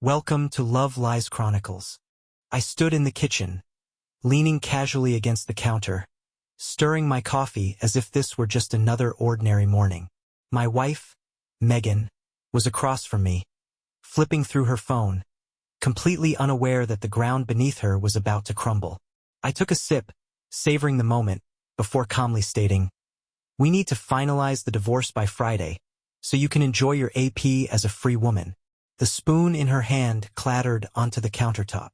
Welcome to Love Lies Chronicles. I stood in the kitchen, leaning casually against the counter, stirring my coffee as if this were just another ordinary morning. My wife, Megan, was across from me, flipping through her phone, completely unaware that the ground beneath her was about to crumble. I took a sip, savoring the moment, before calmly stating, "We need to finalize the divorce by Friday, so you can enjoy your AP as a free woman." The spoon in her hand clattered onto the countertop.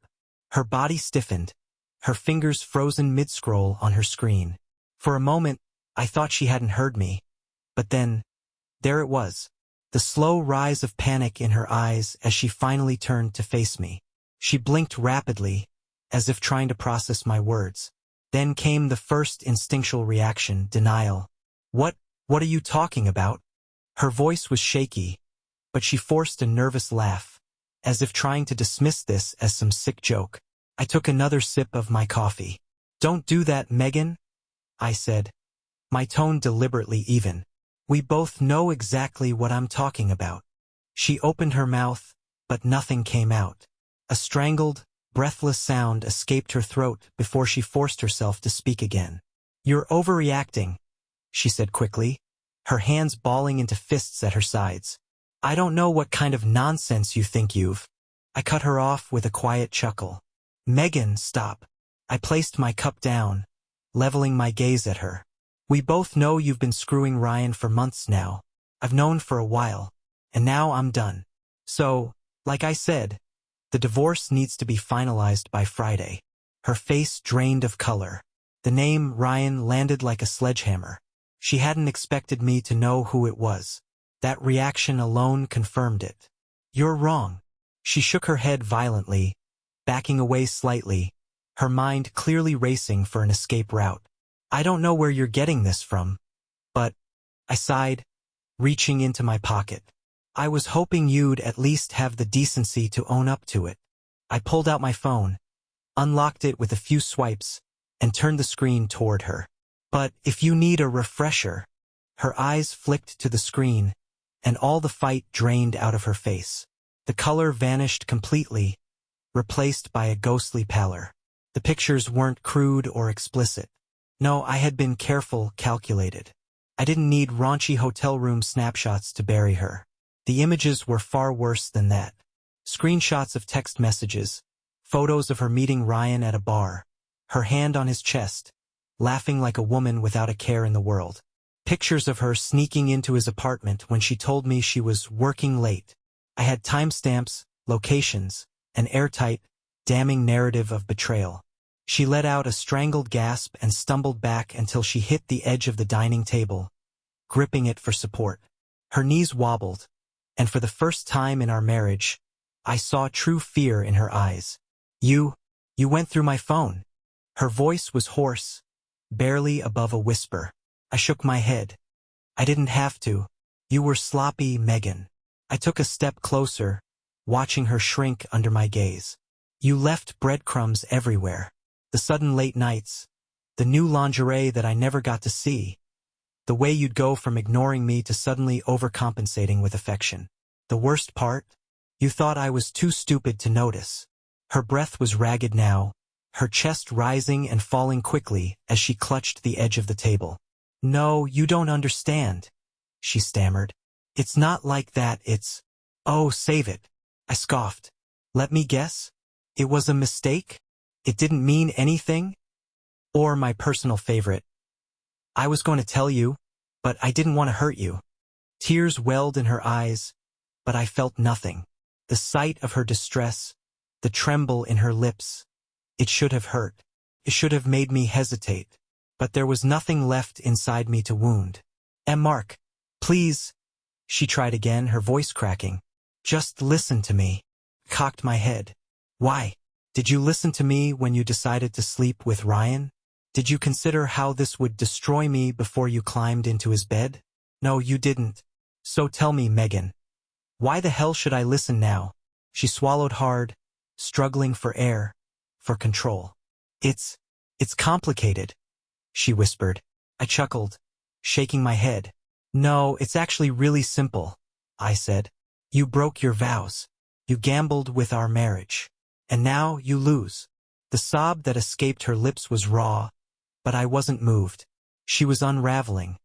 Her body stiffened, her fingers frozen mid-scroll on her screen. For a moment, I thought she hadn't heard me. But then, there it was, the slow rise of panic in her eyes as she finally turned to face me. She blinked rapidly, as if trying to process my words. Then came the first instinctual reaction, denial. What are you talking about?" Her voice was shaky, but she forced a nervous laugh, as if trying to dismiss this as some sick joke. I took another sip of my coffee. "Don't do that, Megan," I said, my tone deliberately even. "We both know exactly what I'm talking about." She opened her mouth, but nothing came out. A strangled, breathless sound escaped her throat before she forced herself to speak again. "You're overreacting," she said quickly, her hands balling into fists at her sides. "I don't know what kind of nonsense you think you've—" I cut her off with a quiet chuckle. "Megan, stop." I placed my cup down, leveling my gaze at her. "We both know you've been screwing Ryan for months now. I've known for a while, and now I'm done. So, like I said, the divorce needs to be finalized by Friday." Her face drained of color. The name Ryan landed like a sledgehammer. She hadn't expected me to know who it was. That reaction alone confirmed it. "You're wrong." She shook her head violently, backing away slightly, her mind clearly racing for an escape route. "I don't know where you're getting this from, but," I sighed, reaching into my pocket, "I was hoping you'd at least have the decency to own up to it." I pulled out my phone, unlocked it with a few swipes, and turned the screen toward her. "But if you need a refresher." Her eyes flicked to the screen, and all the fight drained out of her face. The color vanished completely, replaced by a ghostly pallor. The pictures weren't crude or explicit. No, I had been careful, calculated. I didn't need raunchy hotel room snapshots to bury her. The images were far worse than that. Screenshots of text messages, photos of her meeting Ryan at a bar, her hand on his chest, laughing like a woman without a care in the world. Pictures of her sneaking into his apartment when she told me she was working late. I had timestamps, locations, an airtight, damning narrative of betrayal. She let out a strangled gasp and stumbled back until she hit the edge of the dining table, gripping it for support. Her knees wobbled, and for the first time in our marriage, I saw true fear in her eyes. You went through my phone." Her voice was hoarse, barely above a whisper. I shook my head. "I didn't have to. You were sloppy, Megan." I took a step closer, watching her shrink under my gaze. "You left breadcrumbs everywhere. The sudden late nights, the new lingerie that I never got to see, the way you'd go from ignoring me to suddenly overcompensating with affection. The worst part? You thought I was too stupid to notice." Her breath was ragged now, her chest rising and falling quickly as she clutched the edge of the table. "No, you don't understand," she stammered. "It's not like that, it's—" "Oh, save it," I scoffed. "Let me guess? It was a mistake? It didn't mean anything?" Or my personal favorite, "I was going to tell you, but I didn't want to hurt you." Tears welled in her eyes, but I felt nothing. The sight of her distress, the tremble in her lips, it should have hurt. It should have made me hesitate. But there was nothing left inside me to wound. "Mark, please," she tried again, her voice cracking. "Just listen to me." Cocked my head. "Why? Did you listen to me when you decided to sleep with Ryan? Did you consider how this would destroy me before you climbed into his bed? No, you didn't. So tell me, Megan, why the hell should I listen now?" She swallowed hard, struggling for air, for control. It's complicated," she whispered. I chuckled, shaking my head. "No, it's actually really simple," I said. "You broke your vows. You gambled with our marriage. And now you lose. The sob that escaped her lips was raw, but I wasn't moved. She was unraveling,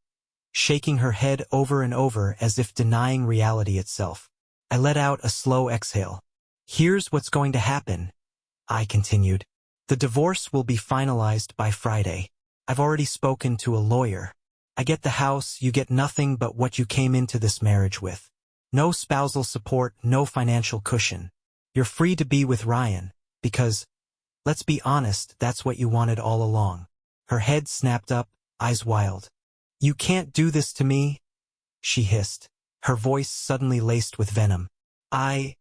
shaking her head over and over as if denying reality itself. I let out a slow exhale. Here's what's going to happen, I continued. The divorce will be finalized by Friday. I've already spoken to a lawyer. I get the house, you get nothing but what you came into this marriage with. No spousal support, no financial cushion. You're free to be with Ryan, because, let's be honest, that's what you wanted all along. Her head snapped up, eyes wild. You can't do this to me, she hissed, her voice suddenly laced with venom. I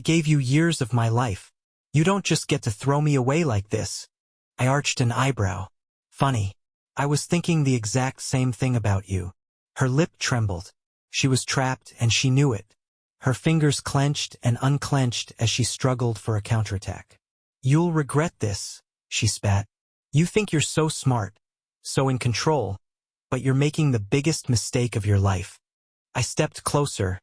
gave you years of my life. You don't just get to throw me away like this. I arched an eyebrow. Funny. I was thinking the exact same thing about you. Her lip trembled. She was trapped and she knew it. Her fingers clenched and unclenched as she struggled for a counterattack. You'll regret this, she spat. You think you're so smart, so in control, but you're making the biggest mistake of your life. I stepped closer,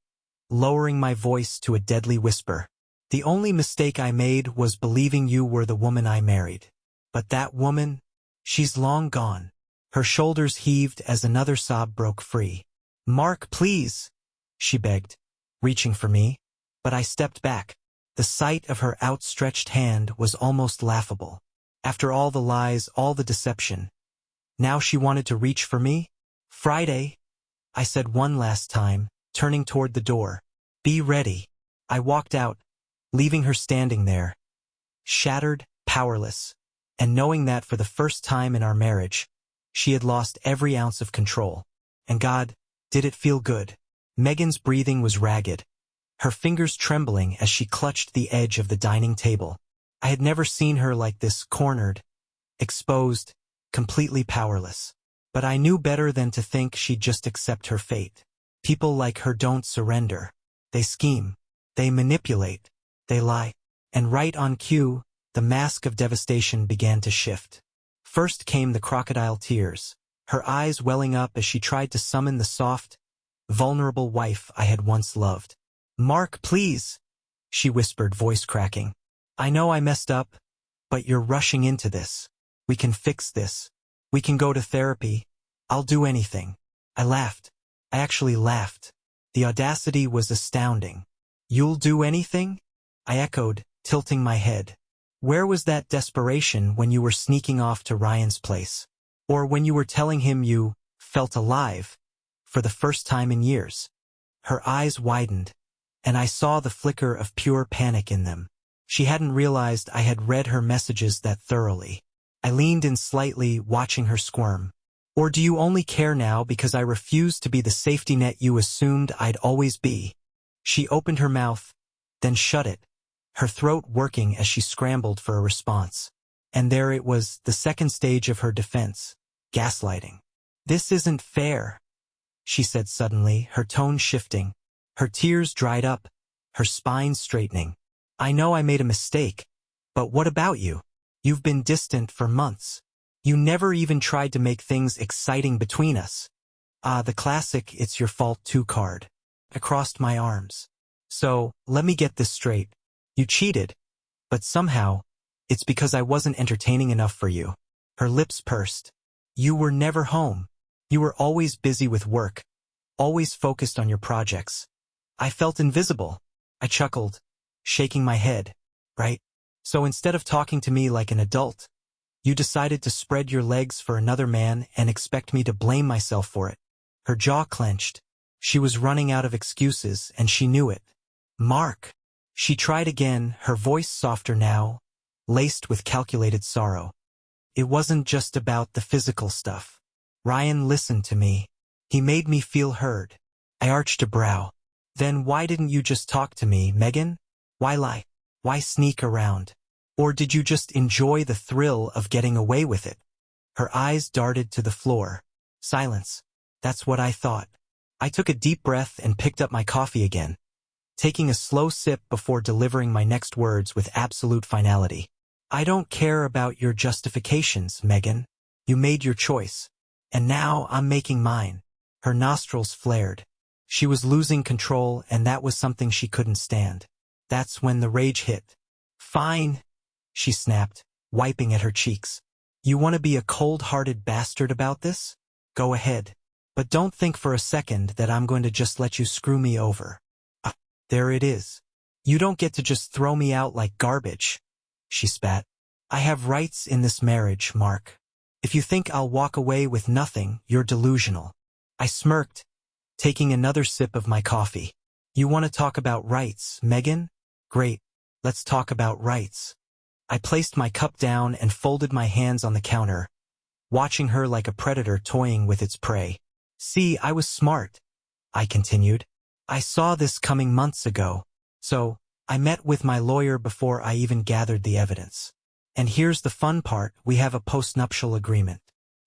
lowering my voice to a deadly whisper. The only mistake I made was believing you were the woman I married. But that woman, she's long gone. Her shoulders heaved as another sob broke free. Mark, please, she begged, reaching for me. But I stepped back. The sight of her outstretched hand was almost laughable. After all the lies, all the deception, now she wanted to reach for me? Friday, I said one last time, turning toward the door. Be ready. I walked out, leaving her standing there, shattered, powerless, and knowing that for the first time in our marriage, she had lost every ounce of control. And God, did it feel good. Megan's breathing was ragged, her fingers trembling as she clutched the edge of the dining table. I had never seen her like this, cornered, exposed, completely powerless. But I knew better than to think she'd just accept her fate. People like her don't surrender. They scheme. They manipulate. They lie. And right on cue, the mask of devastation began to shift. First came the crocodile tears, her eyes welling up as she tried to summon the soft, vulnerable wife I had once loved. Mark, please, she whispered, voice cracking. I know I messed up, but you're rushing into this. We can fix this. We can go to therapy. I'll do anything. I laughed. I actually laughed. The audacity was astounding. You'll do anything? I echoed, tilting my head. Where was that desperation when you were sneaking off to Ryan's place? Or when you were telling him you felt alive for the first time in years? Her eyes widened, and I saw the flicker of pure panic in them. She hadn't realized I had read her messages that thoroughly. I leaned in slightly, watching her squirm. Or do you only care now because I refused to be the safety net you assumed I'd always be? She opened her mouth, then shut it, her throat working as she scrambled for a response. And there it was, the second stage of her defense, gaslighting. This isn't fair, she said suddenly, her tone shifting. Her tears dried up, her spine straightening. I know I made a mistake, but what about you? You've been distant for months. You never even tried to make things exciting between us. The classic "it's your fault too" card. I crossed my arms. So, let me get this straight. You cheated, but somehow, it's because I wasn't entertaining enough for you. Her lips pursed. You were never home. You were always busy with work, always focused on your projects. I felt invisible. I chuckled, shaking my head. Right? So instead of talking to me like an adult, you decided to spread your legs for another man and expect me to blame myself for it. Her jaw clenched. She was running out of excuses, and she knew it. Mark. She tried again, her voice softer now, laced with calculated sorrow. It wasn't just about the physical stuff. Ryan listened to me. He made me feel heard. I arched a brow. Then why didn't you just talk to me, Megan? Why lie? Why sneak around? Or did you just enjoy the thrill of getting away with it? Her eyes darted to the floor. Silence. That's what I thought. I took a deep breath and picked up my coffee again, taking a slow sip before delivering my next words with absolute finality. I don't care about your justifications, Megan. You made your choice. And now I'm making mine. Her nostrils flared. She was losing control, and that was something she couldn't stand. That's when the rage hit. Fine, she snapped, wiping at her cheeks. You want to be a cold-hearted bastard about this? Go ahead. But don't think for a second that I'm going to just let you screw me over. There it is. You don't get to just throw me out like garbage, she spat. I have rights in this marriage, Mark. If you think I'll walk away with nothing, you're delusional. I smirked, taking another sip of my coffee. You want to talk about rights, Megan? Great. Let's talk about rights. I placed my cup down and folded my hands on the counter, watching her like a predator toying with its prey. See, I was smart, I continued. I saw this coming months ago. So, I met with my lawyer before I even gathered the evidence. And here's the fun part, we have a postnuptial agreement.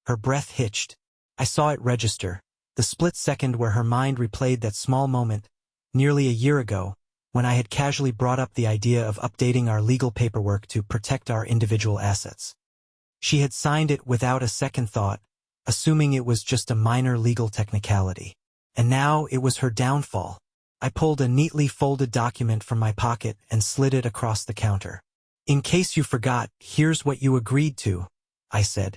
Her breath hitched. I saw it register, the split second where her mind replayed that small moment, nearly a year ago, when I had casually brought up the idea of updating our legal paperwork to protect our individual assets. She had signed it without a second thought, assuming it was just a minor legal technicality. And now it was her downfall. I pulled a neatly folded document from my pocket and slid it across the counter. In case you forgot, here's what you agreed to, I said.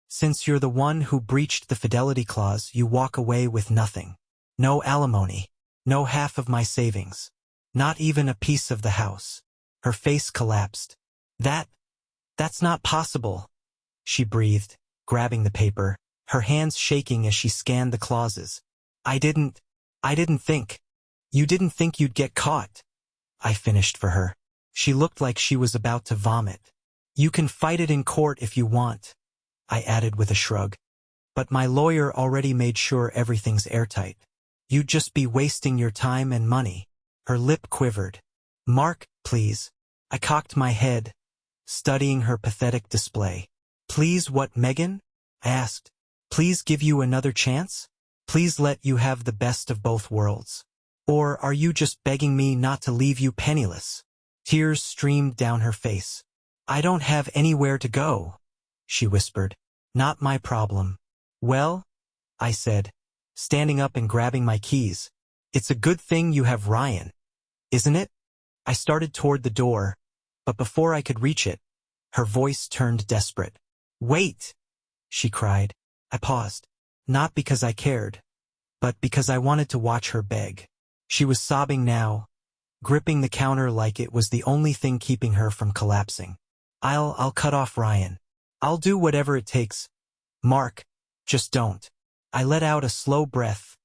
Since you're the one who breached the fidelity clause, you walk away with nothing. No alimony. No half of my savings. Not even a piece of the house. Her face collapsed. That's not possible, she breathed, grabbing the paper, her hands shaking as she scanned the clauses. I didn't think. You didn't think you'd get caught, I finished for her. She looked like she was about to vomit. You can fight it in court if you want, I added with a shrug. But my lawyer already made sure everything's airtight. You'd just be wasting your time and money. Her lip quivered. Mark, please. I cocked my head, studying her pathetic display. Please what, Megan? I asked. Please give you another chance? Please let you have the best of both worlds. Or are you just begging me not to leave you penniless? Tears streamed down her face. I don't have anywhere to go, she whispered. Not my problem. Well, I said, standing up and grabbing my keys. It's a good thing you have Ryan, isn't it? I started toward the door, but before I could reach it, her voice turned desperate. Wait, she cried. I paused, not because I cared, but because I wanted to watch her beg. She was sobbing now, gripping the counter like it was the only thing keeping her from collapsing. I'll cut off Ryan. I'll do whatever it takes. Mark, just don't. I let out a slow breath,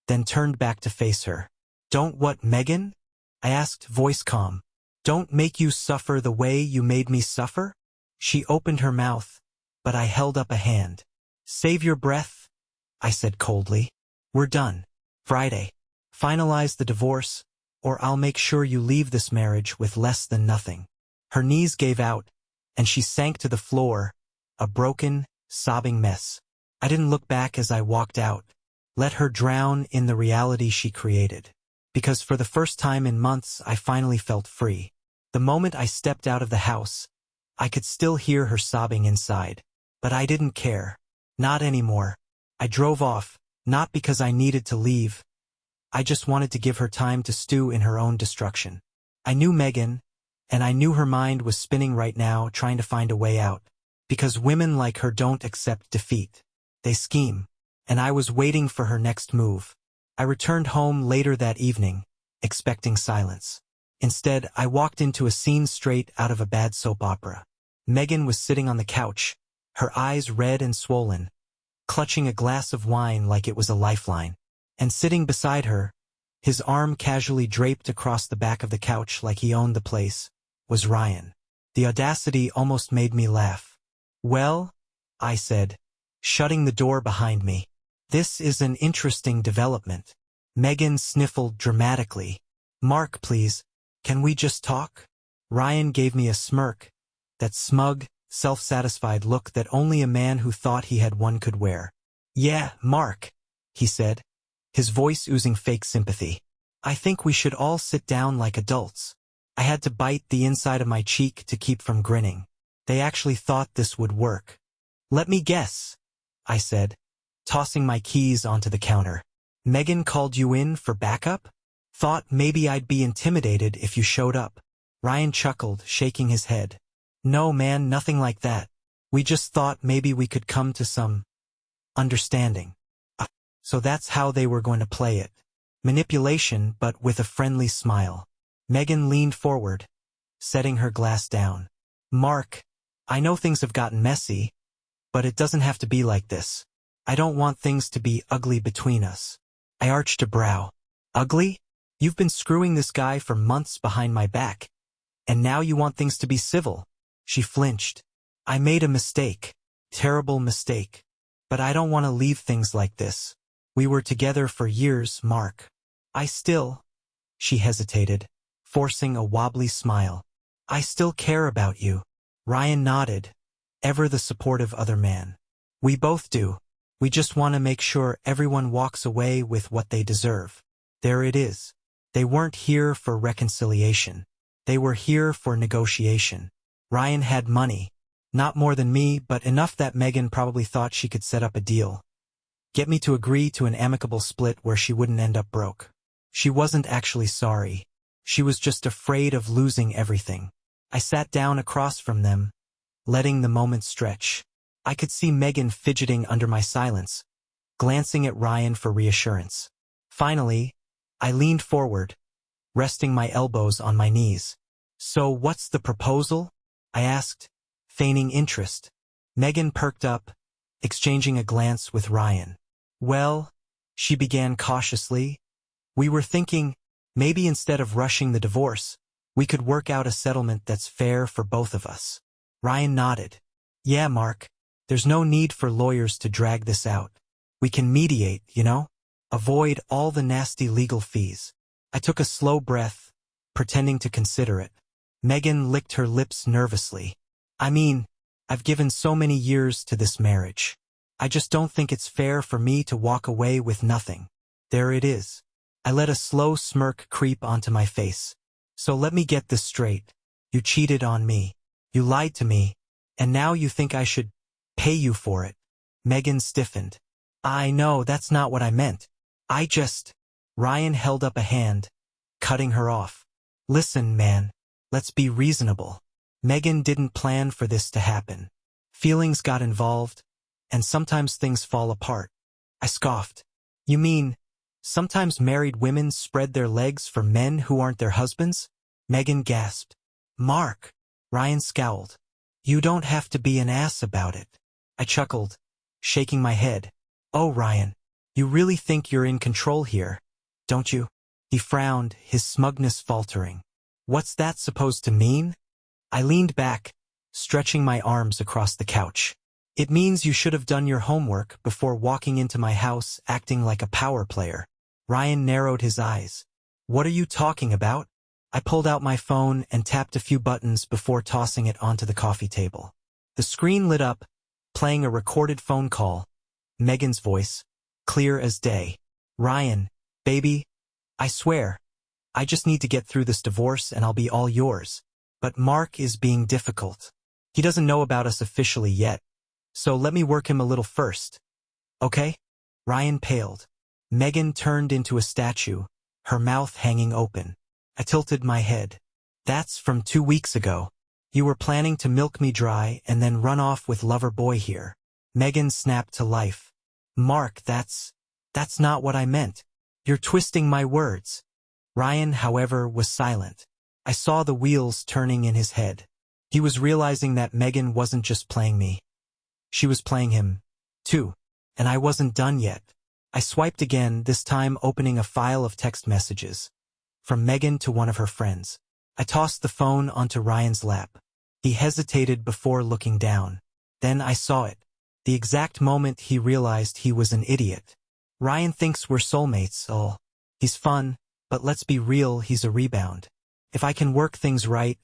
then turned back to face her. Don't what, Megan? I asked, voice calm. Don't make you suffer the way you made me suffer? She opened her mouth, but I held up a hand. Save your breath, I said coldly. We're done. Friday. Finalize the divorce, or I'll make sure you leave this marriage with less than nothing. Her knees gave out, and she sank to the floor, a broken, sobbing mess. I didn't look back as I walked out, let her drown in the reality she created. Because for the first time in months I finally felt free. The moment I stepped out of the house, I could still hear her sobbing inside. But I didn't care. Not anymore. I drove off, not because I needed to leave. I just wanted to give her time to stew in her own destruction. I knew Megan, and I knew her mind was spinning right now trying to find a way out. Because women like her don't accept defeat. They scheme. And I was waiting for her next move. I returned home later that evening, expecting silence. Instead, I walked into a scene straight out of a bad soap opera. Megan was sitting on the couch, her eyes red and swollen, clutching a glass of wine like it was a lifeline. And sitting beside her, his arm casually draped across the back of the couch like he owned the place, was Ryan. The audacity almost made me laugh. Well, I said, shutting the door behind me. This is an interesting development. Megan sniffled dramatically. Mark, please, can we just talk? Ryan gave me a smirk, that smug, self-satisfied look that only a man who thought he had one could wear. Yeah, Mark, he said, his voice oozing fake sympathy. I think we should all sit down like adults. I had to bite the inside of my cheek to keep from grinning. They actually thought this would work. Let me guess, I said, tossing my keys onto the counter. Megan called you in for backup? Thought maybe I'd be intimidated if you showed up. Ryan chuckled, shaking his head. No man, nothing like that. We just thought maybe we could come to some understanding. So that's how they were going to play it. Manipulation, but with a friendly smile. Megan leaned forward, setting her glass down. Mark, I know things have gotten messy, but it doesn't have to be like this. I don't want things to be ugly between us. I arched a brow. Ugly? You've been screwing this guy for months behind my back, and now you want things to be civil. She flinched. I made a mistake. Terrible mistake. But I don't want to leave things like this. We were together for years, Mark. She hesitated, forcing a wobbly smile. I still care about you. Ryan nodded, ever the supportive other man. We both do. We just want to make sure everyone walks away with what they deserve. There it is. They weren't here for reconciliation. They were here for negotiation. Ryan had money. Not more than me, but enough that Megan probably thought she could set up a deal. Get me to agree to an amicable split where she wouldn't end up broke. She wasn't actually sorry. She was just afraid of losing everything. I sat down across from them, letting the moment stretch. I could see Megan fidgeting under my silence, glancing at Ryan for reassurance. Finally, I leaned forward, resting my elbows on my knees. So what's the proposal? I asked, feigning interest. Megan perked up, exchanging a glance with Ryan. Well, she began cautiously, we were thinking, maybe instead of rushing the divorce, we could work out a settlement that's fair for both of us. Ryan nodded. Yeah, Mark. There's no need for lawyers to drag this out. We can mediate, you know? Avoid all the nasty legal fees. I took a slow breath, pretending to consider it. Megan licked her lips nervously. I mean, I've given so many years to this marriage. I just don't think it's fair for me to walk away with nothing. There it is. I let a slow smirk creep onto my face. So let me get this straight. You cheated on me. You lied to me. And now you think I should pay you for it. Megan stiffened. I know, that's not what I meant. Ryan held up a hand, cutting her off. Listen, man. Let's be reasonable. Megan didn't plan for this to happen. Feelings got involved, and sometimes things fall apart. I scoffed. You mean, sometimes married women spread their legs for men who aren't their husbands? Megan gasped. Mark. Ryan scowled. You don't have to be an ass about it. I chuckled, shaking my head. Oh, Ryan, you really think you're in control here, don't you? He frowned, his smugness faltering. What's that supposed to mean? I leaned back, stretching my arms across the couch. It means you should have done your homework before walking into my house acting like a power player. Ryan narrowed his eyes. What are you talking about? I pulled out my phone and tapped a few buttons before tossing it onto the coffee table. The screen lit up, playing a recorded phone call. Megan's voice, clear as day. Ryan, baby, I swear, I just need to get through this divorce and I'll be all yours. But Mark is being difficult. He doesn't know about us officially yet, so let me work him a little first. Okay? Ryan paled. Megan turned into a statue, her mouth hanging open. I tilted my head. That's from 2 weeks ago. You were planning to milk me dry and then run off with lover boy here. Megan snapped to life. Mark, that's not what I meant. You're twisting my words. Ryan, however, was silent. I saw the wheels turning in his head. He was realizing that Megan wasn't just playing me. She was playing him, too. And I wasn't done yet. I swiped again, this time opening a file of text messages. From Megan to one of her friends. I tossed the phone onto Ryan's lap. He hesitated before looking down. Then I saw it. The exact moment he realized he was an idiot. Ryan thinks we're soulmates, oh. He's fun, but let's be real, he's a rebound. If I can work things right,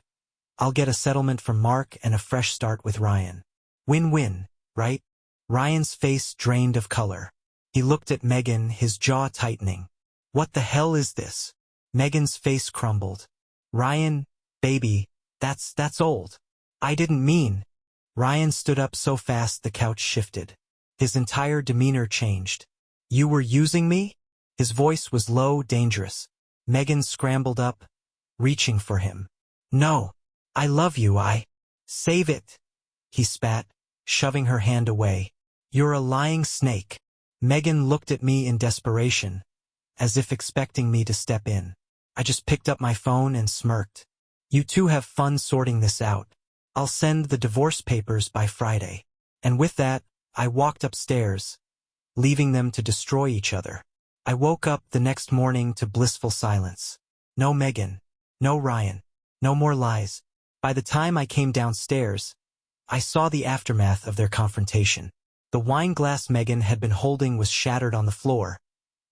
I'll get a settlement from Mark and a fresh start with Ryan. Win-win, right? Ryan's face drained of color. He looked at Megan, his jaw tightening. What the hell is this? Megan's face crumbled. Ryan, baby, that's old. I didn't mean. Ryan stood up so fast the couch shifted. His entire demeanor changed. You were using me? His voice was low, dangerous. Megan scrambled up, reaching for him. No. I love you, Save it. He spat, shoving her hand away. You're a lying snake. Megan looked at me in desperation, as if expecting me to step in. I just picked up my phone and smirked. You two have fun sorting this out. I'll send the divorce papers by Friday. And with that, I walked upstairs, leaving them to destroy each other. I woke up the next morning to blissful silence. No Megan. No Ryan. No more lies. By the time I came downstairs, I saw the aftermath of their confrontation. The wine glass Megan had been holding was shattered on the floor,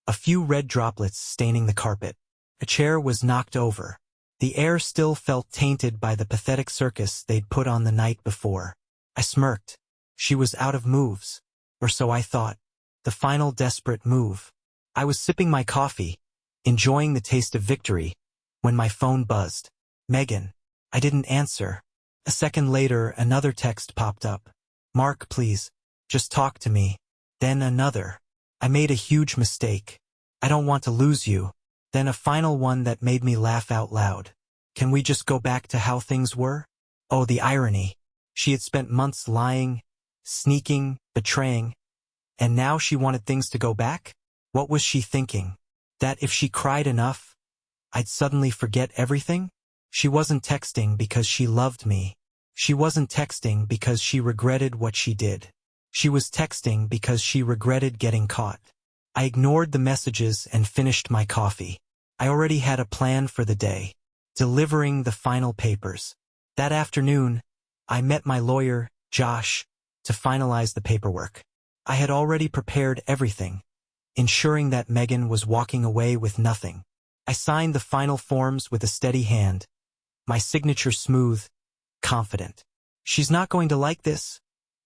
a few red droplets staining the carpet. A chair was knocked over. The air still felt tainted by the pathetic circus they'd put on the night before. I smirked. She was out of moves, or so I thought. The final desperate move. I was sipping my coffee, enjoying the taste of victory, when my phone buzzed. Megan. I didn't answer. A second later, another text popped up. Mark, please. Just talk to me. Then another. I made a huge mistake. I don't want to lose you. Then a final one that made me laugh out loud. Can we just go back to how things were? Oh, the irony. She had spent months lying, sneaking, betraying, and now she wanted things to go back? What was she thinking? That if she cried enough, I'd suddenly forget everything? She wasn't texting because she loved me. She wasn't texting because she regretted what she did. She was texting because she regretted getting caught. I ignored the messages and finished my coffee. I already had a plan for the day, delivering the final papers. That afternoon, I met my lawyer, Josh, to finalize the paperwork. I had already prepared everything, ensuring that Megan was walking away with nothing. I signed the final forms with a steady hand, my signature smooth, confident. She's not going to like this,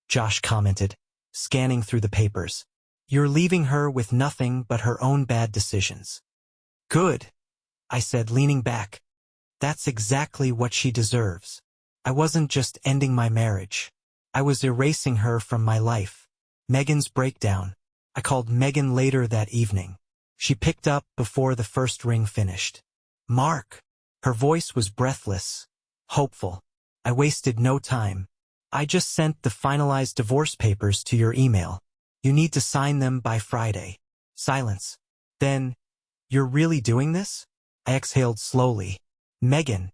Josh commented, scanning through the papers. You're leaving her with nothing but her own bad decisions. Good, I said, leaning back. That's exactly what she deserves. I wasn't just ending my marriage. I was erasing her from my life. Megan's breakdown. I called Megan later that evening. She picked up before the first ring finished. Mark. Her voice was breathless, hopeful. I wasted no time. I just sent the finalized divorce papers to your email. You need to sign them by Friday. Silence. Then, you're really doing this? I exhaled slowly. Megan,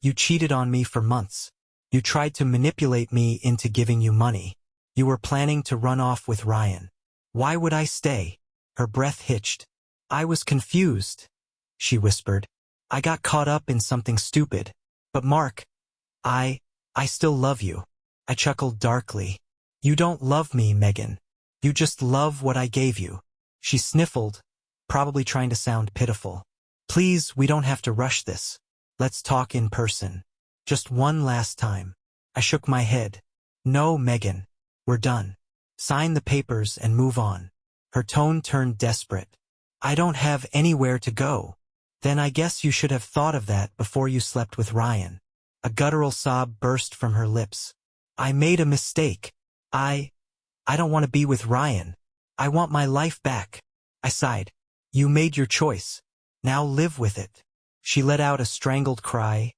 you cheated on me for months. You tried to manipulate me into giving you money. You were planning to run off with Ryan. Why would I stay? Her breath hitched. I was confused, she whispered. I got caught up in something stupid. But Mark, I still love you. I chuckled darkly. You don't love me, Megan. You just love what I gave you. She sniffled, probably trying to sound pitiful. Please, we don't have to rush this. Let's talk in person. Just one last time. I shook my head. No, Megan. We're done. Sign the papers and move on. Her tone turned desperate. I don't have anywhere to go. Then I guess you should have thought of that before you slept with Ryan. A guttural sob burst from her lips. I made a mistake. I don't want to be with Ryan. I want my life back. I sighed. You made your choice. Now live with it. She let out a strangled cry,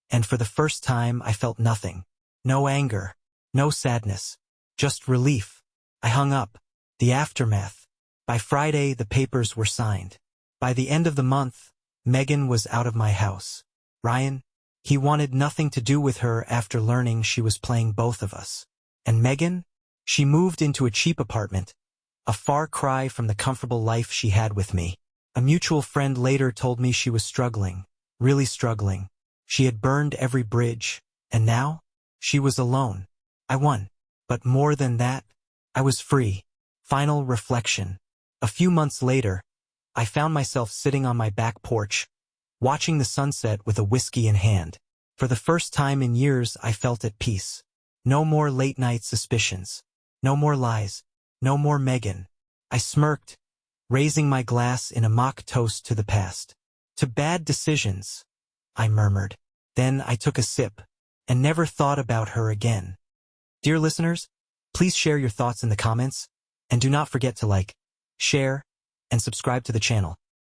and for the first time I felt nothing. No anger. No sadness. Just relief. I hung up. The aftermath. By Friday, the papers were signed. By the end of the month, Megan was out of my house. Ryan, he wanted nothing to do with her after learning she was playing both of us. And Megan? She moved into a cheap apartment, a far cry from the comfortable life she had with me. A mutual friend later told me she was struggling, really struggling. She had burned every bridge, and now? She was alone. I won. But more than that, I was free. Final reflection. A few months later, I found myself sitting on my back porch, watching the sunset with a whiskey in hand. For the first time in years, I felt at peace. No more late-night suspicions. No more lies. No more Megan. I smirked, raising my glass in a mock toast to the past. To bad decisions, I murmured. Then I took a sip, and never thought about her again. Dear listeners, please share your thoughts in the comments, and do not forget to like, share, and subscribe to the channel.